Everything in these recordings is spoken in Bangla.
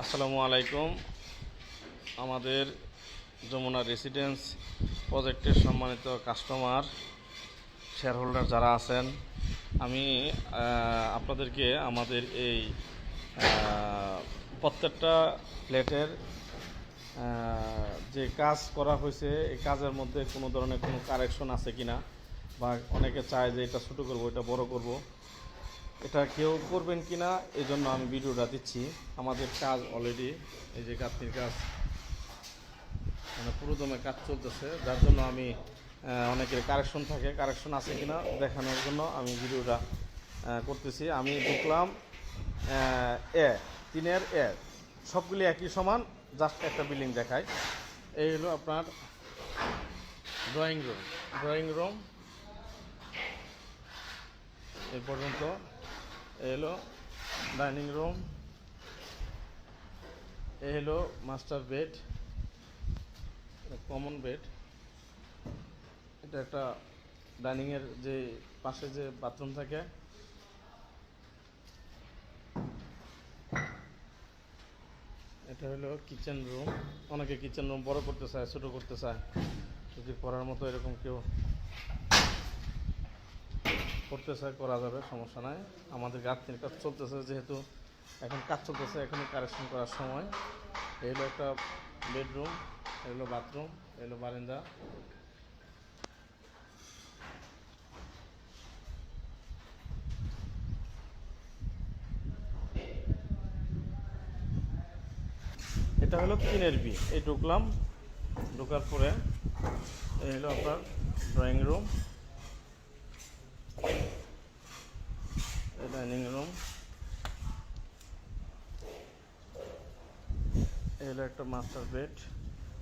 আসসালামু আলাইকুম। আমাদের যমুনা রেসিডেন্স প্রজেক্টের সম্মানিত কাস্টমার শেয়ার হোল্ডার যারা আছেন, আমি আপনাদেরকে আমাদের এই প্রত্যেকটা ফ্ল্যাটের যে কাজ করা হয়েছে এই কাজের মধ্যে কোনো ধরনের কোনো কারেকশন আছে কিনা, বা অনেকে চায় যে এটা ছোটো করবো, এটা বড় করব, এটা কেউ করবেন কি না, এই জন্য আমি ভিডিওটা দিচ্ছি। আমাদের কাজ অলরেডি এই যে গাঁথনির কাজ মানে পুরোদমে কাজ চলতেছে, যার জন্য আমি অনেকের কারেকশন থাকে, কারেকশন আছে কিনা দেখানোর জন্য আমি ভিডিওটা করতেছি। আমি ঢুকলাম তিনের সবগুলি একই সমান, জাস্ট একটা বিল্ডিং দেখায়। এই হলো আপনার ড্রয়িং রুম এই পর্যন্ত। এই হলো ডাইনিং রুম, এই হলো মাস্টার বেড, কমন বেড। এটা একটা ডাইনিংয়ের যে পাশে যে বাথরুম থাকে, এটা হলো কিচেন রুম। অনেকে কিচেন রুম বড় করতে চায়, ছোটো করতে চায়, যদি করার মতো এরকম কেউ করতে চায় করা যাবে, সমস্যা নাই। আমাদের গাঁথনির কাজ চলতেছে, যেহেতু এখন কাজ চলতেছে, এখনই কারেকশন করার সময়। এই হলো একটা বেডরুম, এই হলো বাথরুম, এই হলো বারান্দা। এটা হলো তিনের বি। এই ঢুকলাম, ঢোকার পরে এই হলো আপনার ড্রয়িং রুম, ডাইনিং রুম, এই হলো একটা মাস্টার বেড।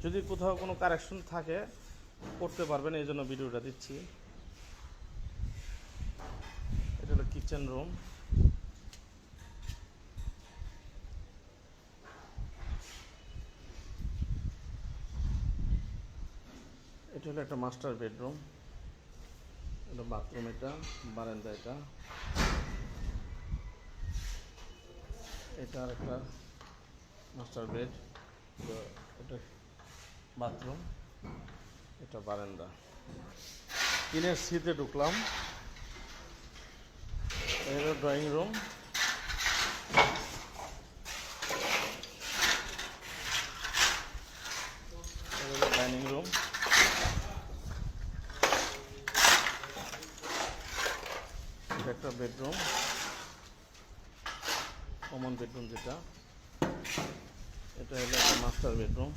যদি কোথাও কোনো কারেকশন থাকে করতে পারবেন, এই জন্য ভিডিওটা দিচ্ছি। এটা হলো কিচেন রুম, এটা হলো একটা মাস্টার বেডরুম, এটা বাথরুম, এটা বারান্দা, এটা আর একটা মাস্টার বেড, এটা বাথরুম, এটা বারান্দা। তিনের সিতে ঢুকলাম, এই হলো ড্রয়িং রুম, এই হলো ডাইনিং রুম, এটা একটা বেডরুম, কমন বেডরুম যেটা, এটা হলো একটা মাস্টার বেডরুম,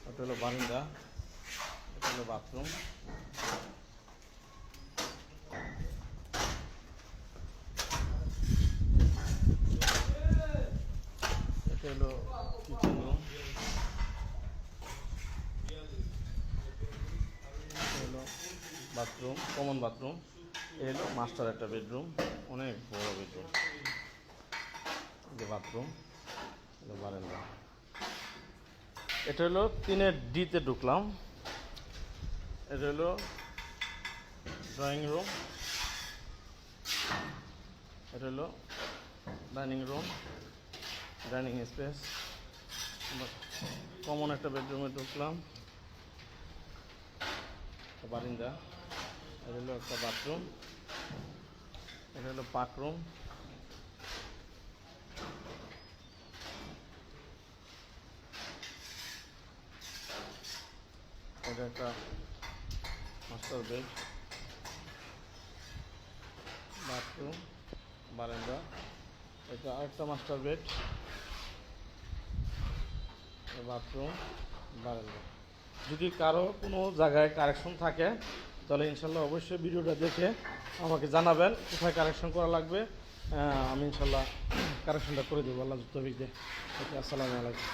এটা হলো বারান্দা, এটা হলো বাথরুম, এটা হলো কিচেন রুম, এটা হলো বাথরুম, কমন বাথরুম, এই হলো মাস্টার একটা বেডরুম, অনেক বড় বেডরুম, যে বাথরুম, এটা বারান্দা। এটা হলো তিনের ডিতে ঢুকলাম, এটা হলো ড্রয়িং রুম, এটা হলো dining room, dining space. Common একটা বেডরুমে ঢুকলাম, বারান্দা, এটা হলো একটা বাথরুম, এটা হলো পাক রুম, এটা একটা মাস্টার বেড, বাথরুম, বারান্দা, এটা আরেকটা মাস্টার বেড, বাথরুম, বারান্দা। যদি কারো কোনো জায়গায় কারেকশন থাকে তাহলে ইনশাল্লাহ অবশ্যই ভিডিওটা দেখে আমাকে জানাবেন কোথায় কারেকশন করা লাগবে। আমি ইনশাল্লাহ কারেকশনটা করে দেবো, আল্লাহ তৌফিক দিয়ে। ওকে, আসসালামু আলাইকুম।